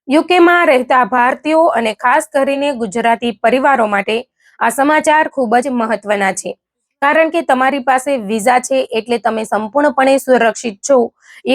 યુકેમાં રહેતા ભારતીયો અને ખાસ કરીને ગુજરાતી પરિવારો માટે આ સમાચાર ખૂબ જ મહત્વના છે. કારણ કે તમારી પાસે વિઝા છે એટલે તમે સંપૂર્ણપણે સુરક્ષિત છો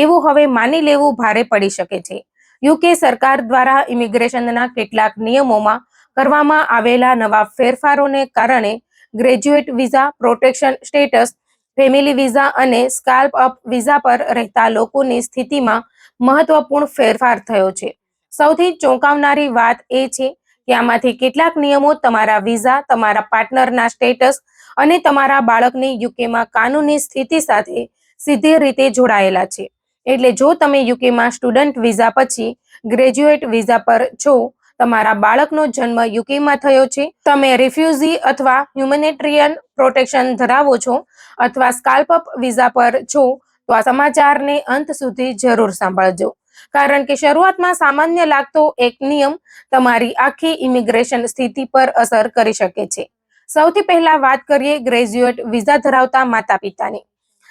એવું હવે માની લેવું ભારે પડી શકે છે. યુકે સરકાર દ્વારા ઇમિગ્રેશનના કેટલાક નિયમોમાં કરવામાં આવેલા નવા ફેરફારોને કારણે graduate visa, protection status, family visa અને સ્કાલ્પ અપ વિઝા પર રહેતા લોકોની સ્થિતિમાં મહત્વપૂર્ણ ફેરફાર થયો છે. સૌથી ચોંકાવનારી વાત એ છે કે આમાંથી કેટલાક નિયમો તમારા વિઝા, તમારા પાર્ટનરના સ્ટેટસ અને તમારા બાળકની યુકેમાં કાનૂની સ્થિતિ સાથે સીધી રીતે જોડાયેલા છે. એટલે જો તમે યુકેમાં સ્ટુડન્ટ વિઝા પછી ગ્રેજ્યુએટ વિઝા પર છો, તમારા બાળકનો જન્મ યુકેમાં થયો છે, તમે રિફ્યુઝી અથવા હ્યુમેનિટેરિયન પ્રોટેક્શન ધરાવો છો અથવા સ્કાલ્પ અપ વિઝા પર છો, તો આ સમાચારને અંત સુધી જરૂર સાંભળજો. કારણ કે શરૂઆતમાં સામાન્ય લાગતો એક નિયમ તમારી આખી ઇમિગ્રેશન સ્થિતિ પર અસર કરી શકે છે. સૌથી પહેલા વાત કરીએ ગ્રેજ્યુએટ વિઝા ધરાવતા માતા પિતાની.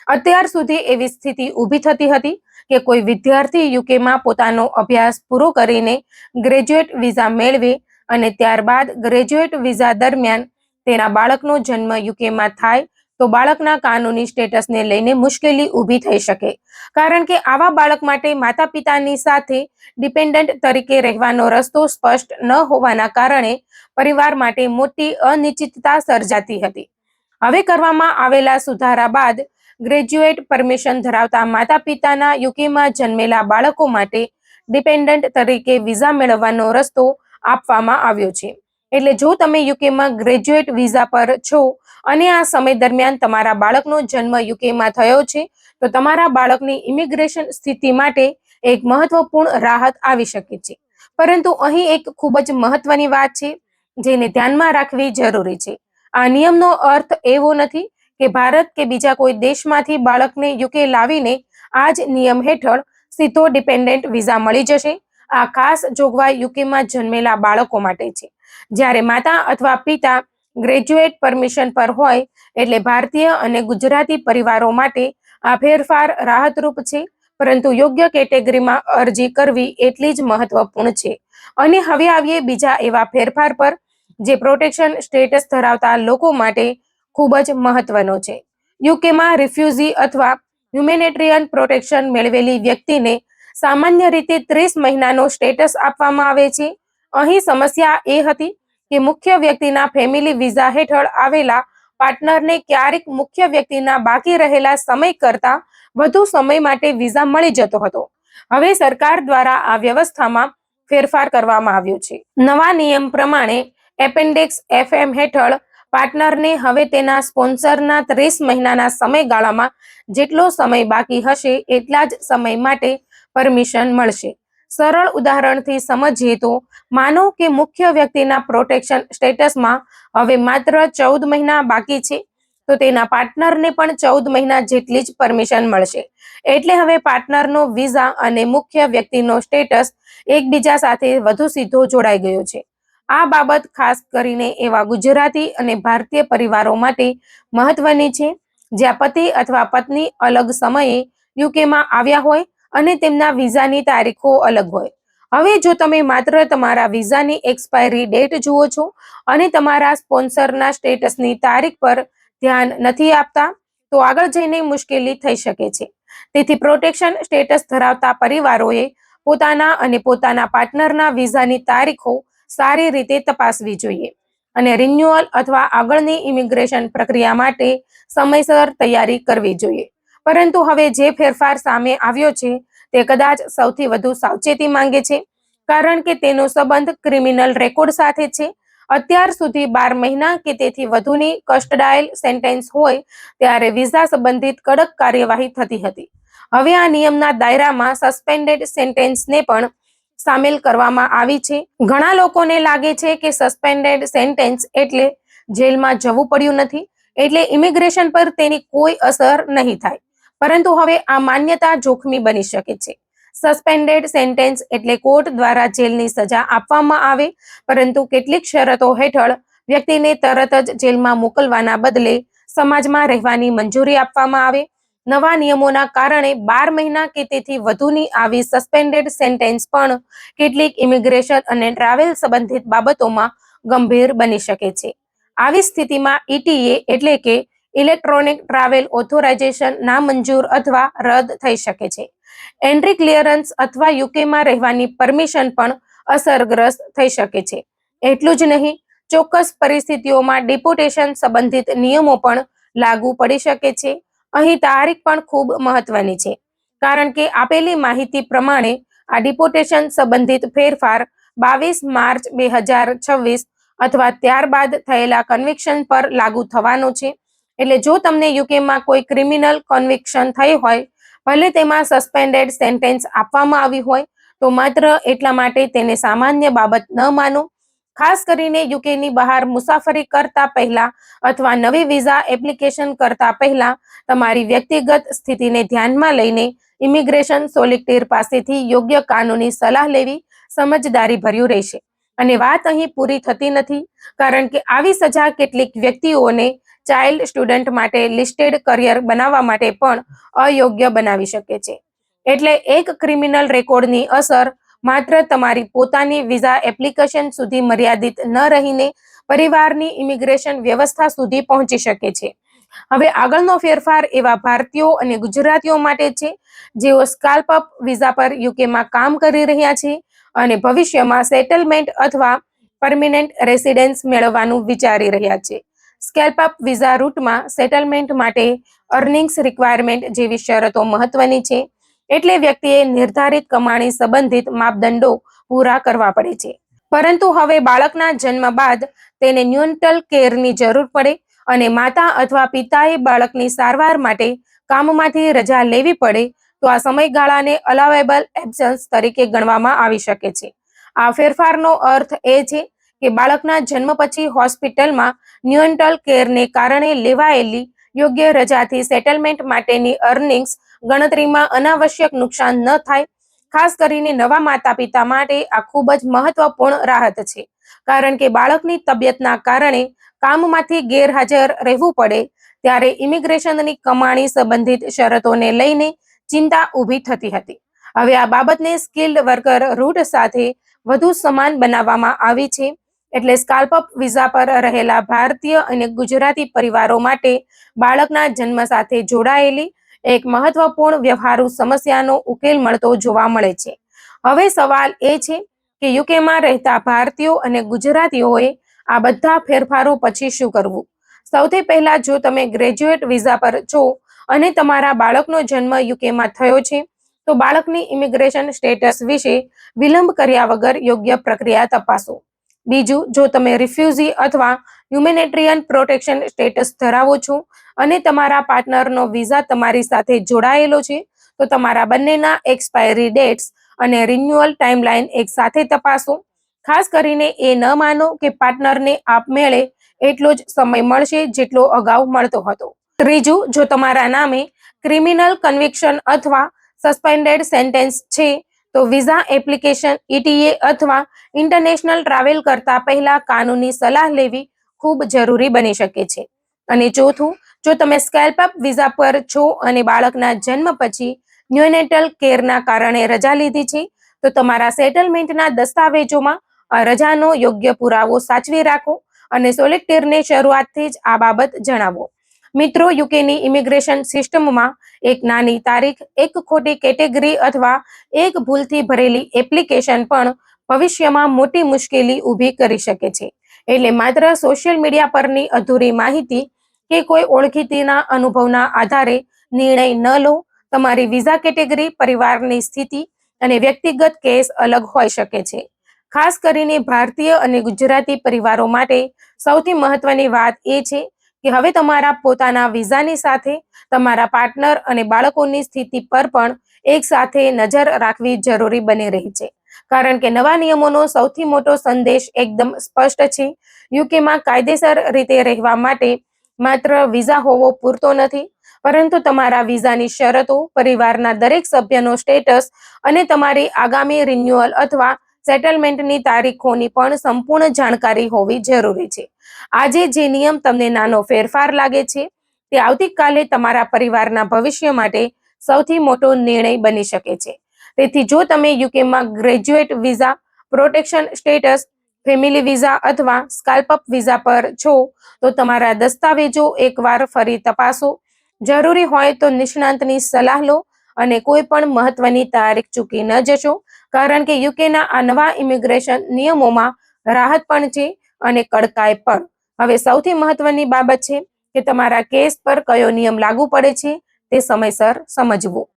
અત્યાર સુધી એવી સ્થિતિ ઊભી થતી હતી કે કોઈ વિદ્યાર્થી યુકેમાં પોતાનો અભ્યાસ પૂરો કરીને ગ્રેજ્યુએટ વિઝા મેળવે અને ત્યારબાદ ગ્રેજ્યુએટ વિઝા દરમિયાન તેના બાળકનો જન્મ યુકેમાં થાય તો બાળકના કાનૂની સ્ટેટસને લઈને મુશ્કેલી ઊભી થઈ શકે. કારણ કે આવા બાળક માટે માતા પિતાની સાથે ડિપેન્ડન્ટ તરીકે રહેવાનો રસ્તો સ્પષ્ટ ન હોવાના કારણે પરિવાર માટે મોટી અનિશ્ચિતતા સર્જાતી હતી. હવે કરવામાં આવેલા સુધારા બાદ ગ્રેજ્યુએટ પરમિશન ધરાવતા માતા પિતાના યુકેમાં જન્મેલા બાળકો માટે ડિપેન્ડન્ટ તરીકે વિઝા મેળવવાનો રસ્તો આપવામાં આવ્યો છે. એટલે જો તમે યુકેમાં ગ્રેજ્યુએટ વિઝા પર છો અને આ સમય દરમિયાન તમારા બાળકનો જન્મ યુકેમાં થયો છે, તો તમારા બાળકની ઇમિગ્રેશન સ્થિતિ માટે એક મહત્વપૂર્ણ રાહત આવી શકે છે. પરંતુ અહીં એક ખૂબ જ મહત્વની વાત છે જેને ધ્યાનમાં રાખવી જરૂરી છે. આ નિયમનો અર્થ એવો નથી કે ભારત કે બીજા કોઈ દેશમાંથી બાળકને યુકે લાવીને આ જ નિયમ હેઠળ સીધો ડિપેન્ડન્ટ વિઝા મળી જશે. આ ખાસ જોગવાઈ યુકેમાં જન્મેલા બાળકો માટે છે. જ્યારે માતા અથવા પિતા ગ્રેજ્યુએટ પરમિશન પર હોય એટલે ભારતીય અને ગુજરાતી પરિવારો માટે આ ફેરફાર રાહતરૂપ છે, પરંતુ યોગ્ય કેટેગરીમાં અરજી કરવી એટલી જ મહત્વપૂર્ણ છે. અને હવે આવીએ બીજા એવા ફેરફાર પર જે પ્રોટેક્શન સ્ટેટસ ધરાવતા લોકો માટે ખૂબ જ મહત્વનો છે. યુકેમાં રિફ્યુઝી અથવા હ્યુમેનિટેરિયન પ્રોટેક્શન મેળવેલી વ્યક્તિને સામાન્ય રીતે 30 મહિનાનો સ્ટેટસ આપવામાં આવે છે. અહીં સમસ્યા એ હતી કે મુખ્ય વ્યક્તિના ફેમિલી વિઝા હેઠળ આવેલા પાર્ટનરને ક્યારેક મુખ્ય વ્યક્તિના બાકી રહેલા સમય કરતાં વધુ સમય માટે વિઝા મળી જતો હતો. હવે સરકાર દ્વારા આ વ્યવસ્થામાં ફેરફાર કરવામાં આવ્યો છે. નવા નિયમ પ્રમાણે એપેન્ડિક્સ FM હેઠળ પાર્ટનરને હવે તેના સ્પોન્સરના 30 મહિનાના સમયગાળામાં જેટલો સમય બાકી હશે એટલા જ સમય માટે પરમિશન મળશે. સરળ ઉદાહરણથી સમજીએ તો માનો કે મુખ્ય વ્યક્તિના પ્રોટેક્શન સ્ટેટસમાં હવે માત્ર 14 મહિના બાકી છે, તો તેના પાર્ટનરને પણ 14 મહિના જેટલી જ પરમિશન મળશે. એટલે હવે પાર્ટનરનો વિઝા અને મુખ્ય વ્યક્તિનો સ્ટેટસ એકબીજા સાથે વધુ સીધો જોડાઈ ગયો છે. આ બાબત ખાસ કરીને એવા ગુજરાતી અને ભારતીય પરિવારો માટે મહત્વની છે જ્યાં પતિ અથવા પત્ની અલગ સમયે યુકેમાં આવ્યા હોય અને તેમના વિઝાની તારીખો અલગ હોય. હવે જો તમે માત્ર તમારા વિઝાની એક્સપાયરી ડેટ જુઓ છો અને તમારા સ્પોન્સરના સ્ટેટસની તારીખ પર ધ્યાન નથી આપતા, તો આગળ જઈને મુશ્કેલી થઈ શકે છે. તેથી પ્રોટેક્શન સ્ટેટસ ધરાવતા પરિવારોએ પોતાના અને પોતાના પાર્ટનરના વિઝાની તારીખો સારી રીતે તપાસવી જોઈએ અને રિન્યુઅલ અથવા આગળની ઇમિગ્રેશન પ્રક્રિયા માટે સમયસર તૈયારી કરવી જોઈએ. પરંતુ હવે જે ફેરફાર સામે આવ્યો છે તે કદાચ સૌથી વધુ સાવચેતી માંગે છે, કારણ કે તેનો સંબંધ ક્રિમિનલ રેકોર્ડ સાથે છે. અત્યાર સુધી 12 મહિના કે તેથી વધુની કસ્ટડાયલ સેન્ટેન્સ હોય ત્યારે વિઝા સંબંધિત કડક કાર્યવાહી થતી હતી. હવે આ નિયમના દાયરામાં સસ્પેન્ડેડ સેન્ટેન્સને પણ સામેલ કરવામાં આવી છે. ઘણા લોકોને લાગે છે કે સસ્પેન્ડેડ સેન્ટેન્સ એટલે જેલમાં જવું પડ્યું નથી, એટલે ઇમિગ્રેશન પર તેની કોઈ અસર નહીં થાય. પરંતુ હવે આ માન્યતા જોખમી બની શકે છે. સસ્પેન્ડેડ સેન્ટેન્સ એટલે કોર્ટ દ્વારા જેલની સજા આપવામાં આવે, પરંતુ કેટલીક શરતો હેઠળ વ્યક્તિને તરત જ જેલમાં મોકલવાના બદલે સમાજમાં રહેવાની મંજૂરી આપવામાં આવે. નવા નિયમોના કારણે 12 મહિના કે તેથી વધુની આવી સસ્પેન્ડેડ સેન્ટેન્સ પણ કેટલીક ઇમિગ્રેશન અને ટ્રાવેલ સંબંધિત બાબતોમાં ગંભીર બની શકે છે. આવી સ્થિતિમાં ETA એટલે કે ઇલેક્ટ્રોનિક ટ્રાવેલ ઓથોરાઇઝેશન નામંજૂર અથવા રદ થઈ શકે છે. એન્ટ્રી ક્લિયરન્સ અથવા યુકેમાં રહેવાની પરમિશન પણ અસરગ્રસ્ત થઈ શકે છે. એટલું જ નહીં, ચોક્કસ પરિસ્થિતિઓમાં ડિપોર્ટેશન સંબંધિત નિયમો પણ લાગુ પડી શકે છે. અહીં તારીખ પણ ખૂબ મહત્વની છે, કારણ કે આપેલી માહિતી પ્રમાણે આ ડિપોર્ટેશન સંબંધિત ફેરફાર 22 માર્ચ 2026 અથવા ત્યારબાદ થયેલા કન્વિક્શન પર લાગુ થવાનો છે. એટલે જો તમને યુકેમાં કોઈ ક્રિમિનલ કન્વિક્શન થઈ હોય, ભલે તેમાં સસ્પેન્ડેડ સેન્ટેન્સ આપવામાં આવી હોય, તો માત્ર એટલા માટે તેને સામાન્ય બાબત ન માનો. ખાસ કરીને યુકેની બહાર મુસાફરી કરતા પહેલા અથવા નવી વિઝા એપ્લિકેશન કરતા પહેલા તમારી વ્યક્તિગત સ્થિતિને ધ્યાનમાં લઈને ઇમિગ્રેશન સોલિસિટર પાસેથી યોગ્ય કાનૂની સલાહ લેવી સમજદારીભર્યું રહેશે. અને વાત અહીં પૂરી થતી નથી, કારણ કે આવી સજા કેટલીક વ્યક્તિઓને ચાઇલ્ડ સ્ટુડન્ટ માટે લિસ્ટેડ કરિયર બનાવવા માટે પણ અયોગ્ય બનાવી શકે છે. એટલે એક ક્રિમિનલ રેકોર્ડની અસર માત્ર તમારી પોતાની વિઝા એપ્લિકેશન સુધી મર્યાદિત ન રહીને પરિવારની ઇમિગ્રેશન વ્યવસ્થા સુધી પહોંચી શકે છે. હવે આગળનો ફેરફાર એવા ભારતીયો અને ગુજરાતીઓ માટે છે જેઓ સ્કાલ્પ અપ વિઝા પર યુકેમાં કામ કરી રહ્યા છે અને ભવિષ્યમાં સેટલમેન્ટ અથવા પરમિનન્ટ રેસિડેન્સ મેળવવાનું વિચારી રહ્યા છે. સ્કેલ્પ અપ વિઝા રૂટમાં સેટલમેન્ટ માટે અર્નિંગ્સ રિક્વાયરમેન્ટ જેવી શરતો મહત્વની છે. એટલે વ્યક્તિએ નિર્ધારિત કમાણી સંબંધિત માપદંડો પૂરા કરવા પડે છે. પરંતુ હવે બાળકના જન્મ બાદ તેને ન્યુનેટલ કેરની જરૂર પડે અને માતા અથવા પિતાએ બાળકની સારવાર માટે કામમાંથી રજા લેવી પડે તો આ સમયગાળાને અલાવેબલ એબ્સન્સ તરીકે ગણવામાં આવી શકે છે. આ ફેરફારનો અર્થ એ છે કે બાળકના જન્મ પછી હોસ્પિટલમાં ન્યુનેટલ કેરને કારણે લેવાયેલી યોગ્ય રજાથી સેટલમેન્ટ માટેની અર્નિંગ્સ ગણતરીમાં અનાવશ્યક નુકસાન ન થાય. ખાસ કરીને નવા માતા પિતા માટે આ ખૂબ જ મહત્વપૂર્ણ રાહત છે, કારણ કે બાળકની તબિયતના કારણે કામમાંથી ગેરહાજર રહેવું પડે ત્યારે ઇમિગ્રેશનની કમાણી સંબંધિત શરતોને લઈને ચિંતા ઊભી થતી હતી. હવે આ બાબતને સ્કિલ્ડ વર્કર રૂટ સાથે વધુ સમાન બનાવવામાં આવી છે. એટલે સ્કાલ્પ અપ વિઝા પર રહેલા ભારતીય અને ગુજરાતી પરિવારો માટે બાળકના જન્મ સાથે જોડાયેલી એક મહત્વપૂર્ણ વ્યવહારુ સમસ્યાનો ઉકેલ મળતો જોવા મળે છે. હવે સવાલ એ છે કે યુકેમાં રહેતા ભારતીયો અને ગુજરાતીઓએ આ બધા ફેરફારો પછી શું કરવું? સૌથી પહેલા, જો તમે ગ્રેજ્યુએટ વિઝા પર છો અને તમારા બાળકનો જન્મ યુકેમાં થયો છે, તો બાળકની ઇમિગ્રેશન સ્ટેટસ વિશે વિલંબ કર્યા વગર યોગ્ય પ્રક્રિયા તપાસો. બીજું, જો તમે રિફ્યુઝી અથવા હ્યુમેનિટેરિયન પ્રોટેક્શન સ્ટેટસ ધરાવો છો અને તમારા પાર્ટનરનો વિઝા તમારી સાથે જોડાયેલો છે, તો તમારા બંનેના એક્સપાયરી ડેટ્સ અને રિન્યુઅલ ટાઈમલાઈન એક સાથે તપાસો. ખાસ કરીને એ ન માનો કે પાર્ટનરને આપમેળે એટલો જ સમય મળશે જેટલો અગાઉ મળતો હતો. ત્રીજું, જો તમારા નામે ક્રિમિનલ કન્વિક્શન અથવા સસ્પેન્ડેડ સેન્ટેન્સ છે, તો વિઝા એપ્લિકેશન, ETA અથવા ઇન્ટરનેશનલ ટ્રાવેલ કરતા પહેલા કાનૂની સલાહ લેવી ખૂબ જરૂરી બની શકે છે. અને ચોથું, જો તમે સ્કેલ્પ અપ વિઝા પર છો અને બાળકના જન્મ પછી ન્યુનેટલ કેરના કારણે રજા લીધી છે, તો તમારા સેટલમેન્ટના દસ્તાવેજોમાં આ રજાનો યોગ્ય પુરાવો સાચવી રાખો અને સોલિસિટરને શરૂઆતથી જ આ બાબત જણાવો. મિત્રો, યુકેની ઇમિગ્રેશન સિસ્ટમમાં એક નાની તારીખ, એક ખોટી કેટેગરી અથવા એક ભૂલથી ભરેલી એપ્લિકેશન પણ ભવિષ્યમાં મોટી મુશ્કેલી ઊભી કરી શકે છે. એટલે માત્ર સોશિયલ મીડિયા પરની અધૂરી માહિતી કે કોઈ ઓળખીતીના અનુભવના આધારે નિર્ણય ન લો. તમારી વિઝા કેટેગરી, પરિવારની સ્થિતિ અને વ્યક્તિગત કેસ અલગ હોઈ શકે છે. ખાસ કરીને ભારતીય અને ગુજરાતી પરિવારો માટે સૌથી મહત્વની વાત એ છે કે હવે તમારા પોતાના વિઝાની સાથે તમારા પાર્ટનર અને બાળકોની સ્થિતિ પર પણ એક સાથે નજર રાખવી જરૂરી બની રહી છે. કારણ કે નવા નિયમોનો સૌથી મોટો સંદેશ એકદમ સ્પષ્ટ છે. યુકેમાં કાયદેસર રીતે રહેવા માટે માત્ર વિઝા હોવો પૂરતો નથી, પરંતુ તમારા વિઝાની શરતો, પરિવારના દરેક સભ્યનો સ્ટેટસ અને તમારી આગામી રિન્યુઅલ અથવા સેટલમેન્ટની તારીખોની પણ સંપૂર્ણ જાણકારી હોવી જરૂરી છે. આજે જે નિયમ તમને નાનો ફેરફાર લાગે છે, તે આવતીકાલે તમારા પરિવારના ભવિષ્ય માટે સૌથી મોટો નિર્ણય બની શકે છે. તેથી જો તમે યુકેમાં graduate visa, protection status, family visa અથવા સ્કાલ્પ વિઝા પર છો તો તમારા દસ્તાવેજો એકવાર ફરી તપાસો. જરૂરી હોય તો નિષ્ણાંતની સલાહ લો અને કોઈ પણ મહત્વની તારીખ ચૂકી ન જશો, કારણ કે યુકેના આ નવા ઇમિગ્રેશન નિયમોમાં રાહત પણ છે અને કડકાઈ પણ. હવે સૌથી મહત્વની બાબત છે કે તમારા કેસ પર કયો નિયમ લાગુ પડે છે તે સમયસર સમજવું.